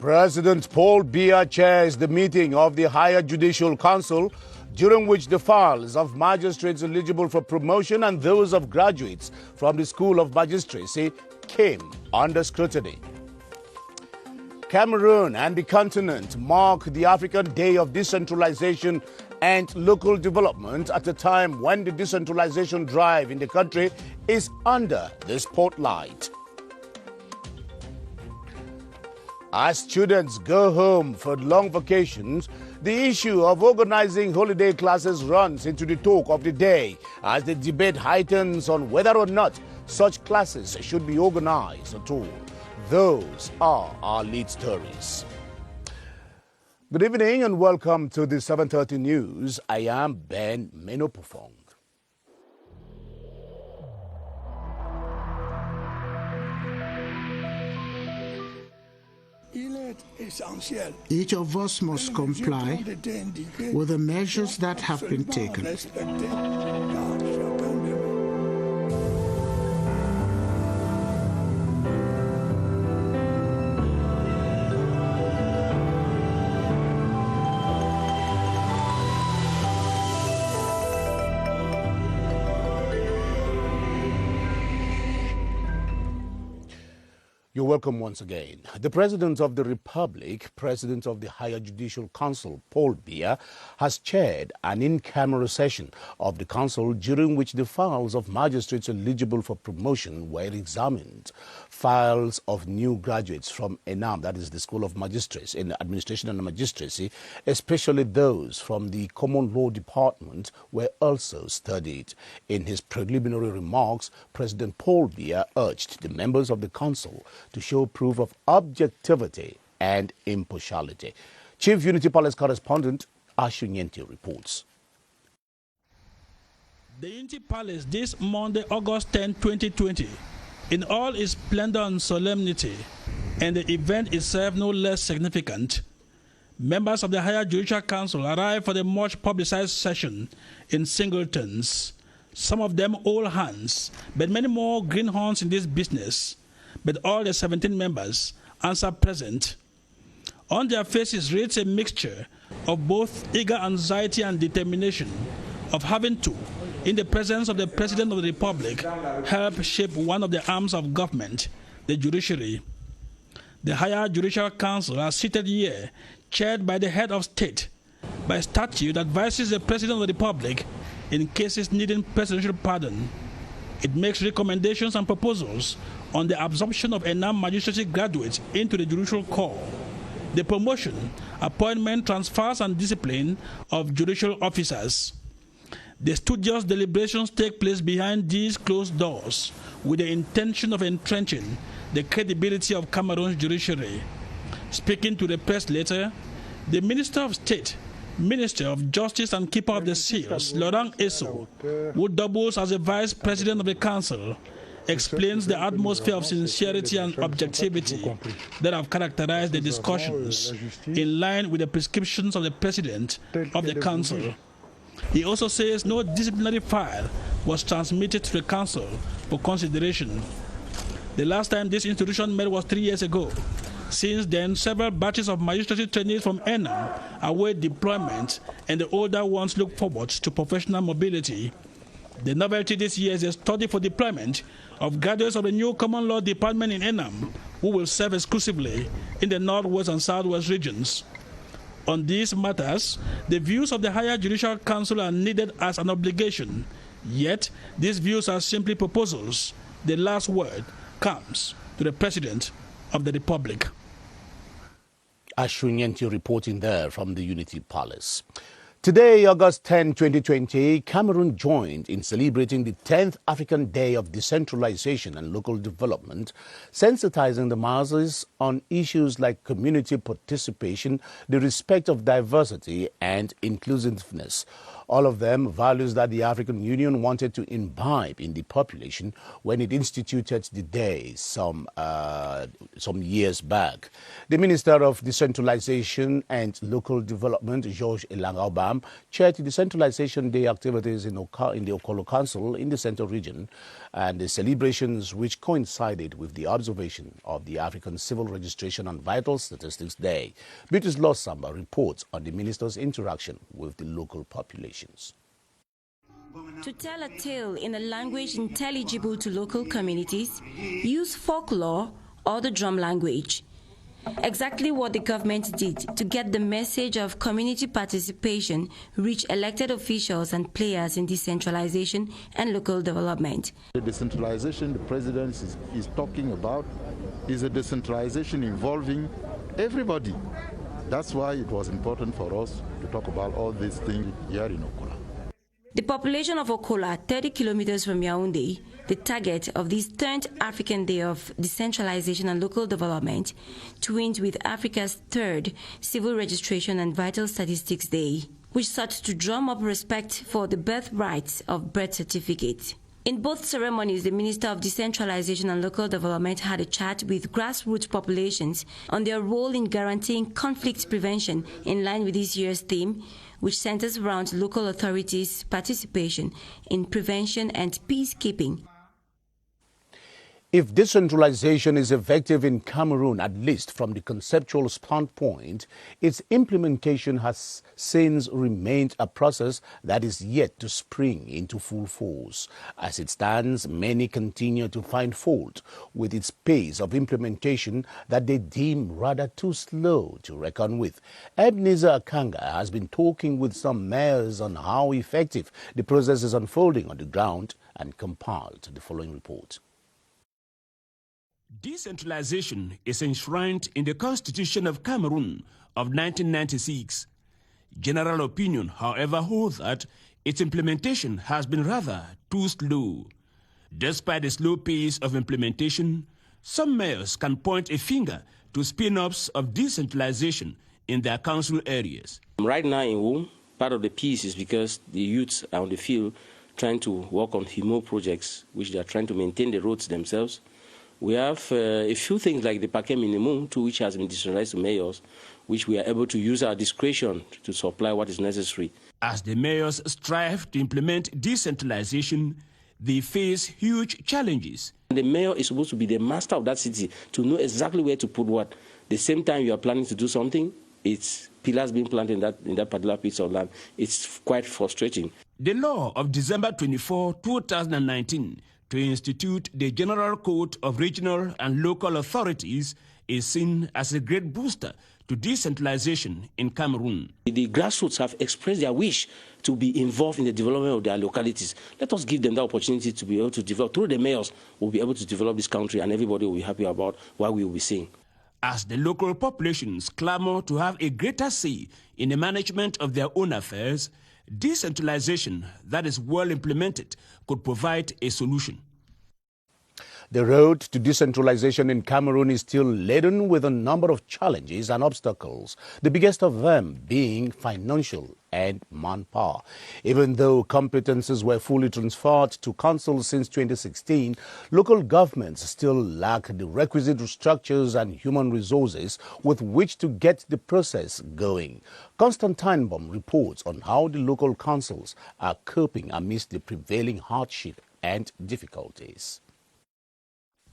President Paul Biya chairs the meeting of the Higher Judicial Council, during which the files of magistrates eligible for promotion and those of graduates from the School of Magistracy came under scrutiny. Cameroon and the continent mark the African Day of Decentralization and Local Development at a time when the decentralization drive in the country is under the spotlight. As students go home for long vacations, the issue of organizing holiday classes runs into the talk of the day as the debate heightens on whether or not such classes should be organized at all. Those are our lead stories. Good evening and welcome to the 7:30 News. I am Ben Menopofong. Each of us must comply with the measures that have been taken. You're welcome once again. The President of the Republic, President of the Higher Judicial Council, Paul Biya, has chaired an in-camera session of the Council during which the files of magistrates eligible for promotion were examined. Files of new graduates from ENAM, that is the School of Magistracy in Administration and Magistracy, especially those from the Common Law Department, were also studied. In his preliminary remarks, President Paul Biya urged the members of the Council to show proof of objectivity and impartiality. Chief Unity Palace correspondent Ashunyenti reports. The Unity Palace this Monday, August 10, 2020, in all its splendor and solemnity, and the event itself no less significant. Members of the Higher Judicial Council arrived for the much publicized session in singletons. Some of them old hands, but many more greenhorns in this business. But all the 17 members answer present. On their faces reads a mixture of both eager anxiety and determination of having to, in the presence of the President of the Republic, help shape one of the arms of government, the judiciary. The Higher Judicial Council are seated here, chaired by the head of state, by statute advises the President of the Republic in cases needing presidential pardon. It makes recommendations and proposals on the absorption of ENAM magistracy graduates into the judicial corps, the promotion, appointment, transfers, and discipline of judicial officers. The studious deliberations take place behind these closed doors with the intention of entrenching the credibility of Cameroon's judiciary. Speaking to the press later, the Minister of State, Minister of Justice and Keeper of the Seals, Laurent Esso, who doubles as the Vice President of the Council, explains the atmosphere of sincerity and objectivity that have characterized the discussions in line with the prescriptions of the President of the Council. He also says no disciplinary file was transmitted to the Council for consideration. The last time this institution met was 3 years ago. Since then, several batches of magistracy trainees from ENAM await deployment, and the older ones look forward to professional mobility. The novelty this year is a study for deployment of graduates of the new Common Law Department in ENAM, who will serve exclusively in the Northwest and Southwest regions. On these matters, the views of the Higher Judicial Council are needed as an obligation, yet these views are simply proposals. The last word comes to the President of the Republic. Ashunyenti reporting there from the Unity Palace. Today, August 10, 2020, Cameroon joined in celebrating the 10th African Day of Decentralization and Local Development, sensitizing the masses on issues like community participation, the respect of diversity, and inclusiveness. All of them values that the African Union wanted to imbibe in the population when it instituted the day some years back. The Minister of Decentralization and Local Development, Georges Elangauban, Abraham chaired the Decentralization Day activities in the Okolo Council in the Central Region and the celebrations which coincided with the observation of the African Civil Registration and Vital Statistics Day. Beatrice Losamba reports on the minister's interaction with the local populations. To tell a tale in a language intelligible to local communities, use folklore or the drum language. Exactly what the government did to get the message of community participation reach elected officials and players in decentralization and local development. The decentralization the president is talking about is a decentralization involving everybody. That's why it was important for us to talk about all these things here in Okola. The population of Okola, 30 kilometers from Yaoundé, the target of this 10th African Day of Decentralization and Local Development, twinned with Africa's 3rd Civil Registration and Vital Statistics Day, which sought to drum up respect for the birthrights of birth certificates. In both ceremonies, the Minister of Decentralization and Local Development had a chat with grassroots populations on their role in guaranteeing conflict prevention in line with this year's theme, which centers around local authorities' participation in prevention and peacekeeping. If decentralization is effective in Cameroon, at least from the conceptual standpoint, its implementation has since remained a process that is yet to spring into full force. As it stands, many continue to find fault with its pace of implementation that they deem rather too slow to reckon with. Ebenezer Akanga has been talking with some mayors on how effective the process is unfolding on the ground and compiled the following report. Decentralization is enshrined in the Constitution of Cameroon of 1996. General opinion, however, holds that its implementation has been rather too slow. Despite the slow pace of implementation, some mayors can point a finger to spin-offs of decentralization in their council areas. Right now in Wom, part of the peace is because the youths are on the field trying to work on HIMO projects, which they are trying to maintain the roads themselves. We have a few things like the paquet minimum, to which has been decentralized to mayors, which we are able to use our discretion to supply what is necessary. As the mayors strive to implement decentralization, they face huge challenges. The mayor is supposed to be the master of that city, to know exactly where to put what. The same time you are planning to do something, it's pillars being planted in that particular piece of land. It's quite frustrating. The law of December 24, 2019, to institute the General Code of Regional and Local Authorities is seen as a great booster to decentralization in Cameroon. The grassroots have expressed their wish to be involved in the development of their localities. Let us give them the opportunity to be able to develop. Through the mayors, we'll be able to develop this country, and everybody will be happy about what we will be seeing. As the local populations clamor to have a greater say in the management of their own affairs, decentralization that is well implemented could provide a solution. The road to decentralization in Cameroon is still laden with a number of challenges and obstacles, the biggest of them being financial and manpower. Even though competences were fully transferred to councils since 2016, local governments still lack the requisite structures and human resources with which to get the process going. Constantine Baum reports on how the local councils are coping amidst the prevailing hardship and difficulties.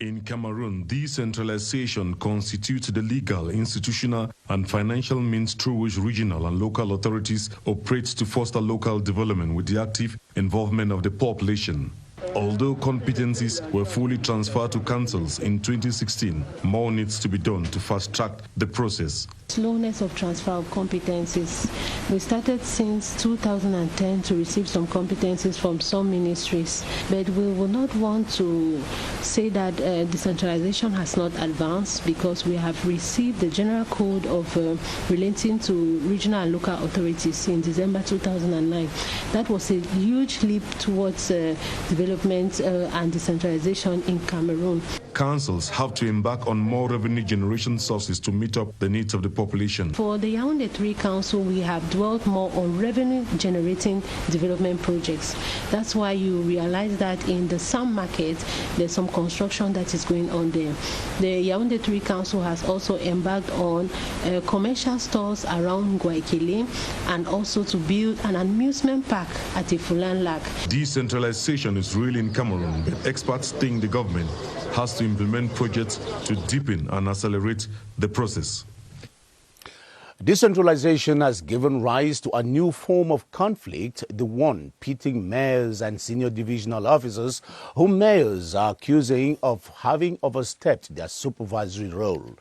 In Cameroon, decentralization constitutes the legal, institutional, and financial means through which regional and local authorities operate to foster local development with the active involvement of the population. Although competencies were fully transferred to councils in 2016, more needs to be done to fast-track the process. Slowness of transfer of competencies. We started since 2010 to receive some competencies from some ministries, but we will not want to say that decentralization has not advanced, because we have received the General Code of relating to regional and local authorities in December 2009. That was a huge leap towards development and decentralization in Cameroon. councils have to embark on more revenue generation sources to meet up the needs of the population. For the Yaoundé 3 Council, we have dwelt more on revenue-generating development projects. That's why you realize that in the Sam market, there's some construction that is going on there. The Yaoundé 3 Council has also embarked on commercial stores around Guaikele and also to build an amusement park at Ifulan Lake. Decentralization is real in Cameroon, but experts think the government has to implement projects to deepen and accelerate the process. Decentralization has given rise to a new form of conflict, the one pitting mayors and senior divisional officers whom mayors are accusing of having overstepped their supervisory role.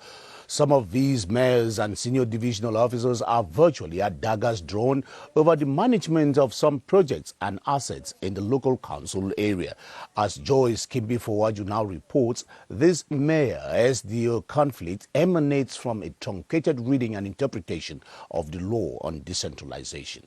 Some of these mayors and senior divisional officers are virtually at daggers drawn over the management of some projects and assets in the local council area. As Joyce Kimbi-Fowaju now reports, this mayor-SDO conflict emanates from a truncated reading and interpretation of the law on decentralization.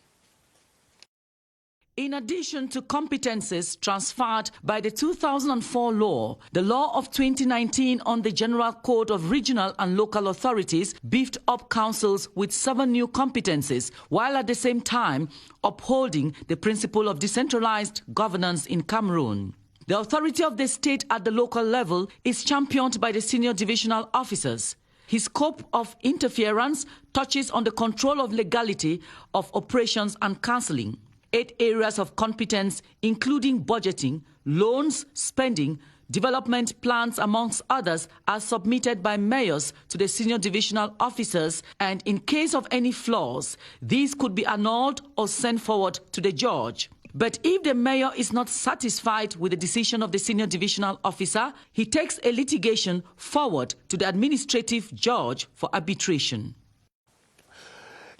In addition to competences transferred by the 2004 law, the law of 2019 on the General Code of Regional and Local Authorities beefed up councils with 7 new competences, while at the same time upholding the principle of decentralized governance in Cameroon. The authority of the state at the local level is championed by the senior divisional officers. His scope of interference touches on the control of legality of operations and counseling. 8 areas of competence, including budgeting, loans, spending, development plans, amongst others, are submitted by mayors to the senior divisional officers, and in case of any flaws, these could be annulled or sent forward to the judge. But if the mayor is not satisfied with the decision of the senior divisional officer, he takes a litigation forward to the administrative judge for arbitration.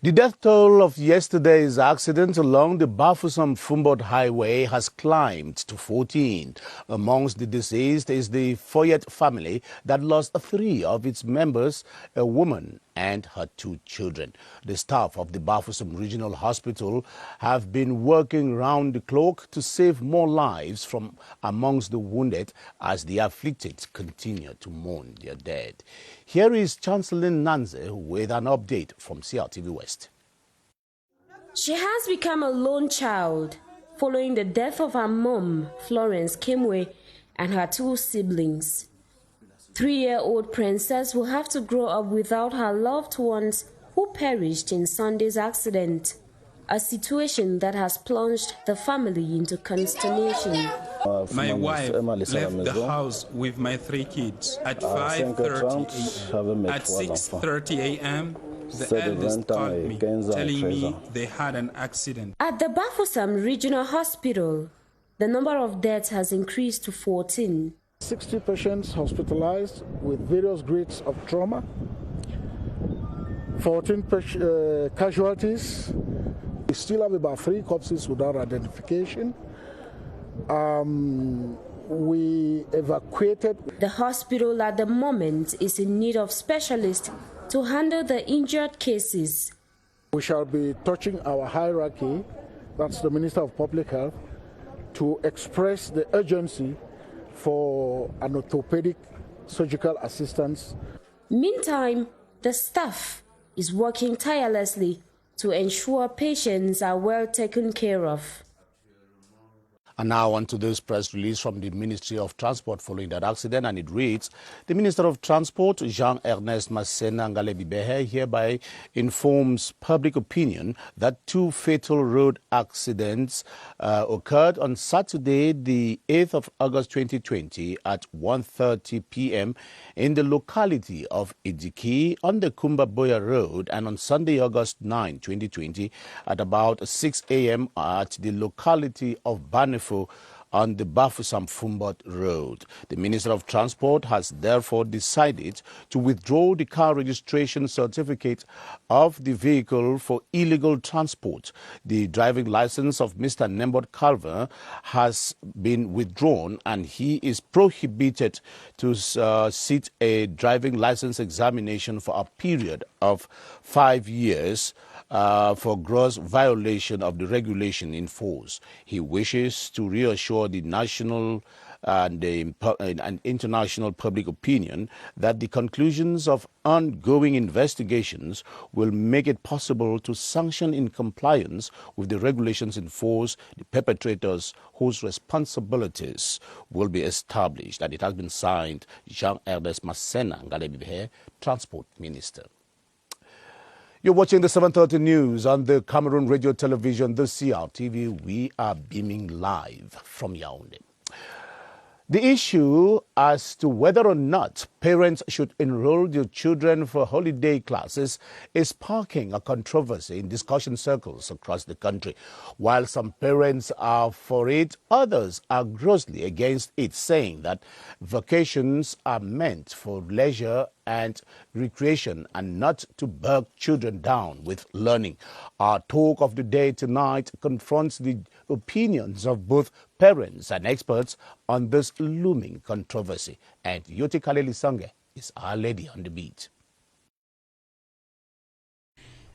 The death toll of yesterday's accident along the Bafoussam-Fumbot Highway has climbed to 14. Amongst the deceased is the Foyet family that lost 3 of its members, a woman and her 2 children. The staff of the Bafoussam Regional Hospital have been working round the clock to save more lives from amongst the wounded as the afflicted continue to mourn their dead. Here is Chancellor Tanzi with an update from CRTV West. She has become a lone child following the death of her mom, Florence Kmer, and her 2 siblings. 3-year-old princess will have to grow up without her loved ones who perished in Sunday's accident, a situation that has plunged the family into consternation. My wife left the house with my 3 kids at 5:30 a.m. At 6:30 a.m., the eldest called me, telling me they had an accident. At the Bafoussam Regional Hospital, the number of deaths has increased to 14. 60 patients hospitalized with various grades of trauma, 14 casualties. We still have about 3 corpses without identification. We evacuated. The hospital at the moment is in need of specialists to handle the injured cases. We shall be touching our hierarchy, that's the Minister of Public Health, to express the urgency for an orthopedic surgical assistance. Meantime, the staff is working tirelessly to ensure patients are well taken care of. And now on to this press release from the Ministry of Transport following that accident, and it reads, the Minister of Transport, Jean-Ernest Masséna Ngalebibehe, hereby informs public opinion that 2 fatal road accidents occurred on Saturday, the 8th of August 2020 at 1:30 p.m. in the locality of Idiki on the Kumbaboya Road, and on Sunday, August 9, 2020 at about 6 a.m. at the locality of Banefo on the Bafoussam-Fumbot Road. The Minister of Transport has therefore decided to withdraw the car registration certificate of the vehicle for illegal transport. The driving license of Mr. Nembot Calver has been withdrawn, and he is prohibited to sit a driving license examination for a period of 5 years for gross violation of the regulation in force. He wishes to reassure the national and international public opinion that the conclusions of ongoing investigations will make it possible to sanction in compliance with the regulations in force the perpetrators whose responsibilities will be established. And it has been signed Jean-Ernest Masena Ngalebibe, Transport Minister. You're watching the 7:30 news on the Cameroon Radio Television, the CRTV. We are beaming live from Yaoundé. The issue as to whether or not parents should enroll their children for holiday classes is sparking a controversy in discussion circles across the country. While some parents are for it, others are grossly against it, saying that vacations are meant for leisure and recreation and not to bog children down with learning. Our talk of the day tonight confronts the opinions of both parents and experts on this looming controversy. And Yoti Kaleli Sange is our lady on the beat.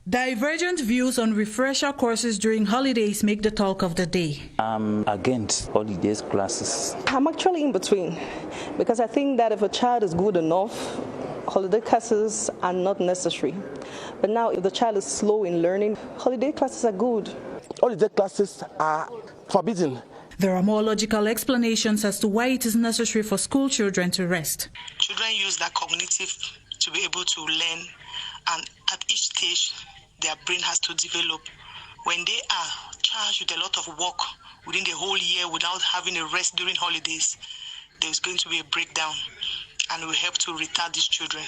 Divergent views on refresher courses during holidays make the talk of the day. I'm against holidays classes. I'm actually in between, because I think that if a child is good enough, holiday classes are not necessary. But now if the child is slow in learning, holiday classes are good. Holiday classes are forbidden. There are more logical explanations as to why it is necessary for school children to rest. Children use their cognitive to be able to learn, and at each stage their brain has to develop. When they are charged with a lot of work within the whole year without having a rest during holidays, there's going to be a breakdown, and we help to retard these children.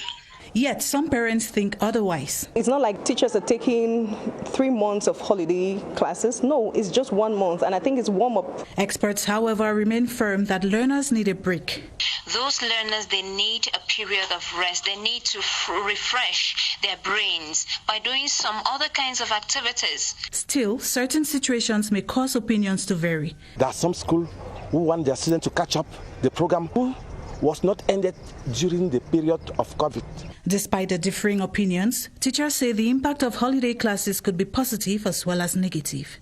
Yet some parents think otherwise. It's not like teachers are taking 3 months of holiday classes. No, it's just 1 month, and I think it's warm-up. Experts, however, remain firm that learners need a break. Those learners, they need a period of rest. They need to refresh their brains by doing some other kinds of activities. Still, certain situations may cause opinions to vary. There are some schools who want their students to catch up the program who was not ended during the period of COVID. Despite the differing opinions, teachers say the impact of holiday classes could be positive as well as negative.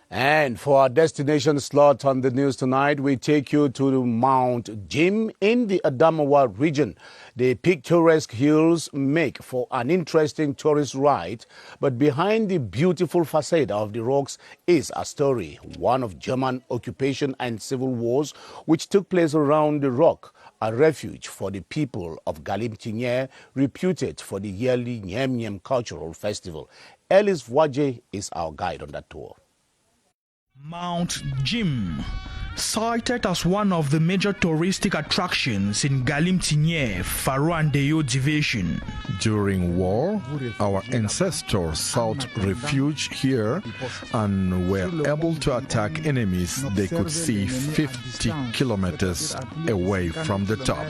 And for our destination slot on the news tonight, we take you to Mount Jim in the Adamawa region. The picturesque hills make for an interesting tourist ride, but behind the beautiful facade of the rocks is a story, one of German occupation and civil wars, which took place around the rock, a refuge for the people of Galim-Tinyer, reputed for the yearly Nyem Nyem cultural festival. Ellis Voije is our guide on that tour. Mount Jim, cited as one of the major touristic attractions in Galim-Tinyer, Faroandeyo division. During war, our ancestors sought refuge here and were able to attack enemies they could see 50 kilometers away from the top.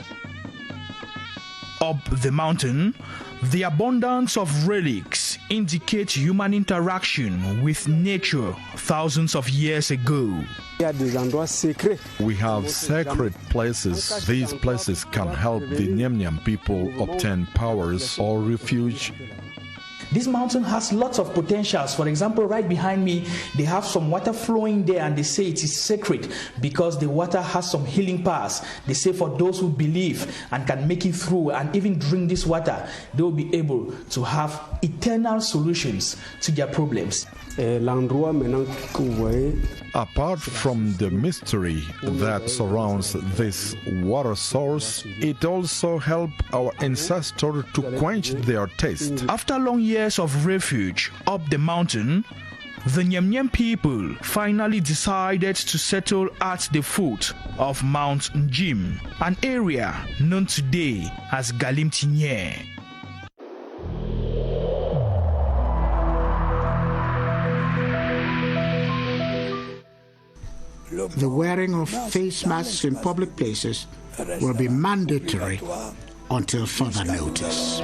Up the mountain, the abundance of relics indicate human interaction with nature thousands of years ago. We have sacred places. These places can help the Nyem Nyem people obtain powers or refuge. This mountain has lots of potentials. For example, right behind me, they have some water flowing there, and they say it is sacred because the water has some healing powers. They say for those who believe and can make it through and even drink this water, they will be able to have eternal solutions to their problems. Apart from the mystery that surrounds this water source, it also helped our ancestors to quench their thirst. After long years of refuge up the mountain, the Nyem Nyem people finally decided to settle at the foot of Mount Jim, an area known today as Galim-Tinyer. The wearing of face masks in public places will be mandatory until further notice.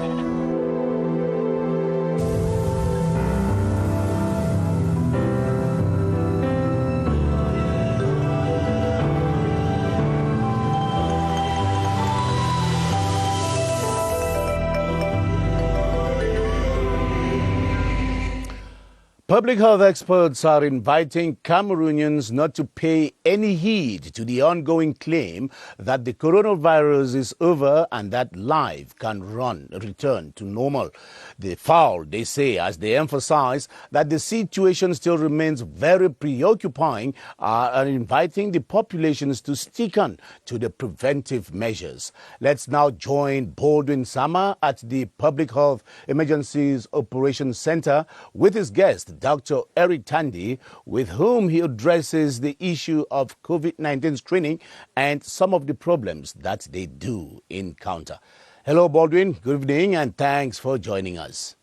Public health experts are inviting Cameroonians not to pay any heed to the ongoing claim that the coronavirus is over and that life can return to normal. They foul, they say, as they emphasize that the situation still remains very preoccupying, are inviting the populations to stick on to the preventive measures. Let's now join Baldwin Sama at the Public Health Emergencies Operations Center with his guest, Dr. Eric Tanzi, with whom he addresses the issue of COVID-19 screening and some of the problems that they do encounter. Hello, Baldwin. Good evening, and thanks for joining us.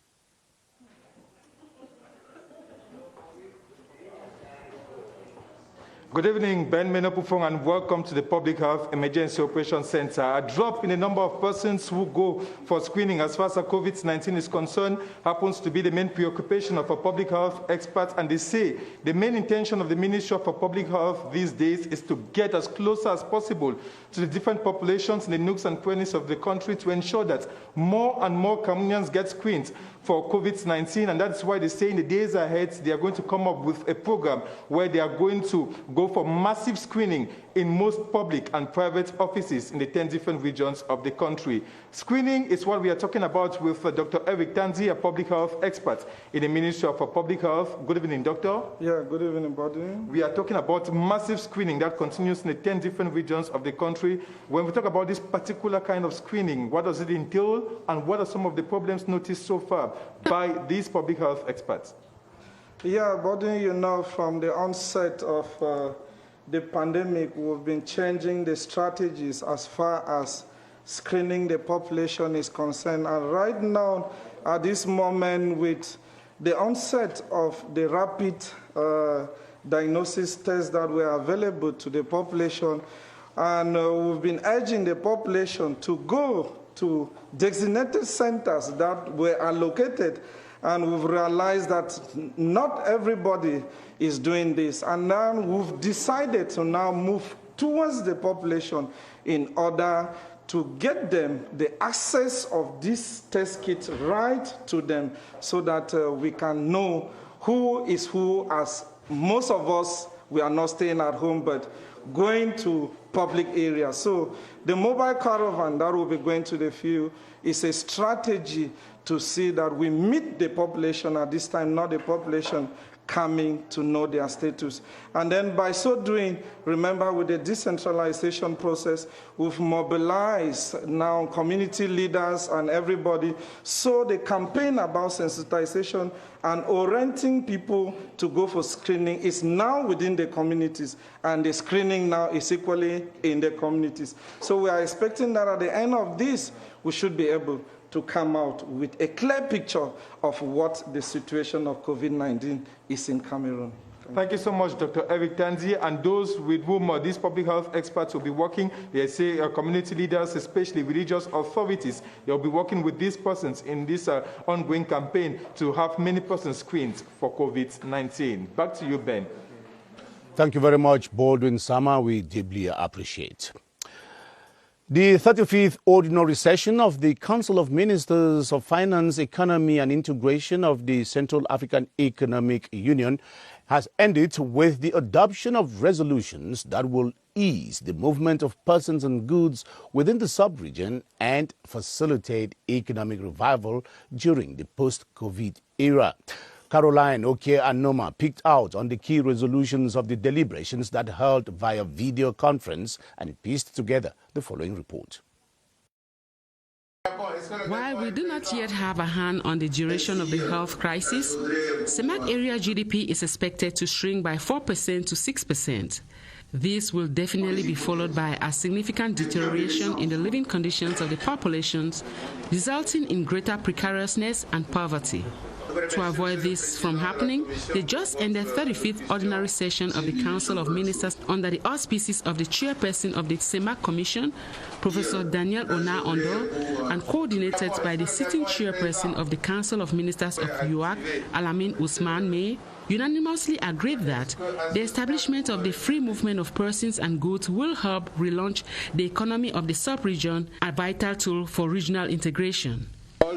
Good evening, Ben Menopufong, and welcome to the Public Health Emergency Operations Center. A drop in the number of persons who go for screening as far as COVID-19 is concerned happens to be the main preoccupation of our public health experts, and they say the main intention of the Ministry of Public Health these days is to get as close as possible to the different populations in the nooks and crannies of the country to ensure that more and more Cameroonians get screened for COVID-19, and that's why they say in the days ahead they are going to come up with a program where they are going to go for massive screening in most public and private offices in the 10 different regions of the country. Screening is what we are talking about with Dr. Eric Tanzi, a public health expert in the Ministry of Public Health. Good evening, Doctor. Yeah, good evening, buddy. We are talking about massive screening that continues in the 10 different regions of the country. When we talk about this particular kind of screening, what does it entail, and what are some of the problems noticed so far by these public health experts? Yeah, buddy, you know, from the onset of the pandemic, we've been changing the strategies as far as screening the population is concerned. And right now, at this moment, with the onset of the rapid diagnosis tests that were available to the population, and we've been urging the population to go to designated centers that were allocated, and we've realized that not everybody is doing this. And now we've decided to now move towards the population in order to get them the access of this test kit right to them, so that we can know who is who, as most of us, we are not staying at home, but going to public areas. So the mobile caravan that will be going to the field is a strategy to see that we meet the population at this time, not the population coming to know their status. And then by so doing, remember, with the decentralization process, we've mobilized now community leaders and everybody. So the campaign about sensitization and orienting people to go for screening is now within the communities, and the screening now is equally in the communities. So we are expecting that at the end of this, we should be able to come out with a clear picture of what the situation of COVID-19 is in Cameroon. Thank you so much, Dr. Eric Tanzi. And those with whom these public health experts will be working, they say community leaders, especially religious authorities, they'll be working with these persons in this ongoing campaign to have many persons screened for COVID-19. Back to you, Ben. Thank you very much, Baldwin Sama. We deeply appreciate. The 35th Ordinary Session of the Council of Ministers of Finance, Economy and Integration of the Central African Economic Union has ended with the adoption of resolutions that will ease the movement of persons and goods within the sub-region and facilitate economic revival during the post-COVID era. Caroline Oke-Anoma picked out on the key resolutions of the deliberations that held via video conference and pieced together the following report. While we do not yet have a hand on the duration of the health crisis, CEMAC area GDP is expected to shrink by 4% to 6%. This will definitely be followed by a significant deterioration in the living conditions of the populations, resulting in greater precariousness and poverty. To avoid this from happening, the just ended 35th Ordinary Session of the Council of Ministers under the auspices of the chairperson of the CEMAC Commission, Professor Daniel Ona Ondo, and coordinated by the sitting chairperson of the Council of Ministers of UAC, Alamin Usman May, unanimously agreed that the establishment of the free movement of persons and goods will help relaunch the economy of the sub-region, a vital tool for regional integration.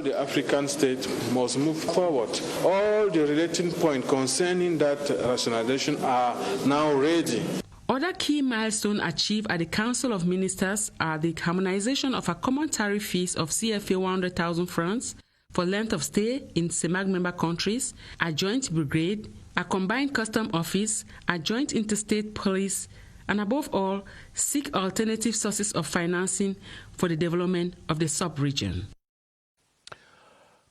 all the African states must move forward. All the relating points concerning that rationalization are now ready. Other key milestones achieved at the Council of Ministers are the harmonization of a common tariff fees of Cfa 100,000 francs for length of stay in CEMAC member countries, a joint brigade, a combined custom office, a joint interstate police, and above all, seek alternative sources of financing for the development of the sub-region.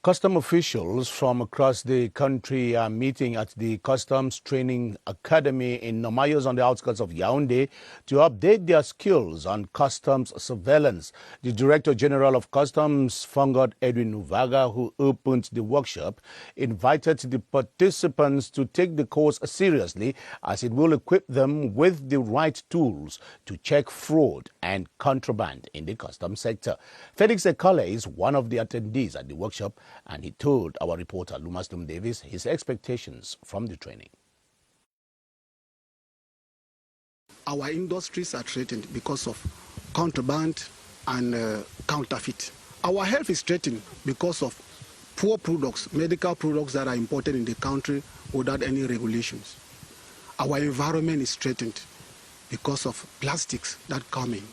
Custom officials from across the country are meeting at the Customs Training Academy in Nomayos on the outskirts of Yaoundé to update their skills on customs surveillance. The Director General of Customs, Fungod Edwin Nuvaga, who opened the workshop, invited the participants to take the course seriously as it will equip them with the right tools to check fraud and contraband in the customs sector. Felix Ekale is one of the attendees at the workshop, and he told our reporter Lumastum Davis his expectations from the training. Our industries are threatened because of contraband and counterfeit. Our health is threatened because of poor products, medical products that are imported in the country without any regulations. Our environment is threatened because of plastics that come in.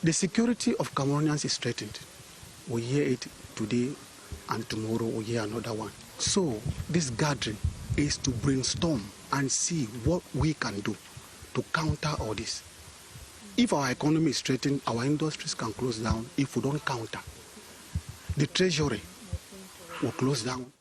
The security of Cameroonians is threatened. We hear it today, and tomorrow we hear another one. So this gathering is to brainstorm and see what we can do to counter all this. If our economy is threatened, our industries can close down. If we don't counter, the treasury will close down.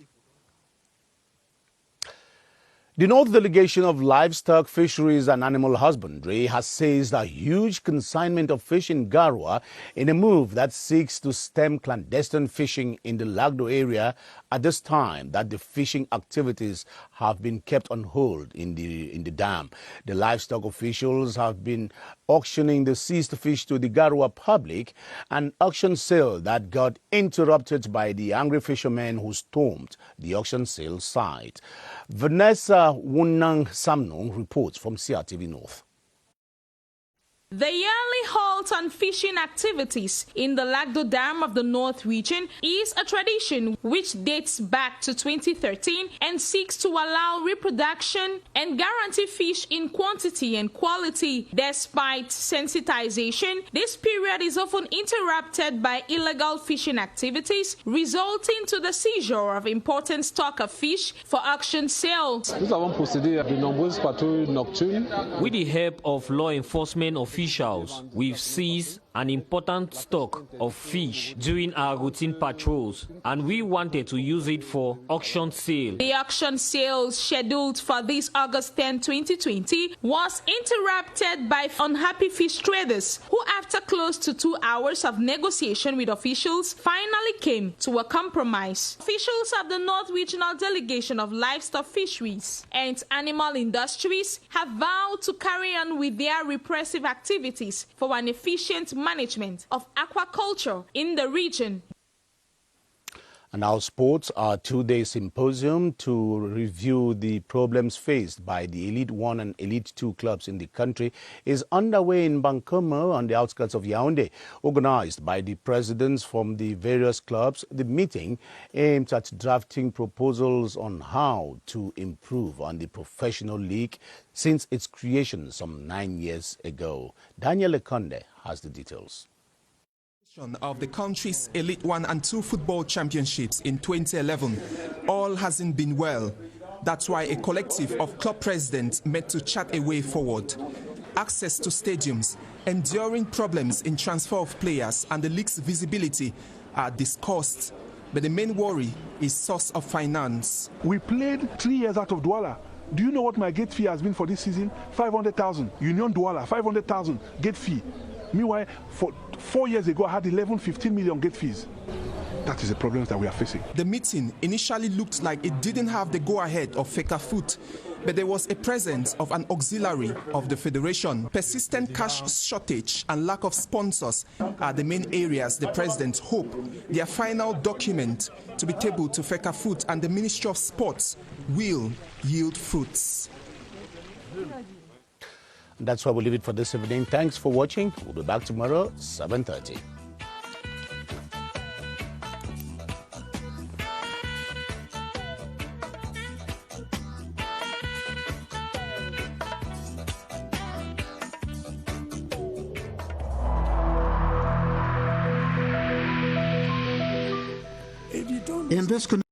The North Delegation of Livestock, Fisheries and Animal Husbandry has seized a huge consignment of fish in Garua in a move that seeks to stem clandestine fishing in the Lagdo area at this time that the fishing activities have been kept on hold in the dam. The livestock officials have been auctioning the seized fish to the Garua public, an auction sale that got interrupted by the angry fishermen who stormed the auction sale site. Vanessa Wunang Samnung reports from CRTV North. The yearly halt on fishing activities in the Lagdo Dam of the North region is a tradition which dates back to 2013 and seeks to allow reproduction and guarantee fish in quantity and quality. Despite sensitization, this period is often interrupted by illegal fishing activities, resulting to the seizure of important stock of fish for auction sales. With the help of law enforcement officials, we've seized an important stock of fish during our routine patrols, and we wanted to use it for auction sale. The auction sale scheduled for this August 10, 2020 was interrupted by unhappy fish traders who, after close to 2 hours of negotiation with officials, finally came to a compromise. Officials of the North Regional Delegation of Livestock, Fisheries and Animal Industries have vowed to carry on with their repressive activities for an efficient management of aquaculture in the region. And our sports, our two-day symposium to review the problems faced by the Elite 1 and Elite 2 clubs in the country is underway in Kamer on the outskirts of Yaoundé. Organized by the presidents from the various clubs, the meeting aims at drafting proposals on how to improve on the professional league since its creation some 9 years ago. Daniel Ekonde has the details. Of the country's Elite 1 and 2 football championships in 2011, all hasn't been well. That's why a collective of club presidents met to chart a way forward. Access to stadiums, enduring problems in transfer of players and the league's visibility are discussed. But the main worry is source of finance. We played 3 years out of Douala. Do you know what my gate fee has been for this season? 500,000. Union Douala, 500,000 gate fee. Meanwhile, 4 years ago, I had 15 million gate fees. That is the problem that we are facing. The meeting initially looked like it didn't have the go-ahead of Fcfa, but there was a presence of an auxiliary of the Federation. Persistent cash shortage and lack of sponsors are the main areas the presidents hope their final document to be tabled to Fcfa and the Ministry of Sports will yield fruits. That's why we'll leave it for this evening. Thanks for watching. We'll be back tomorrow, 7:30. In this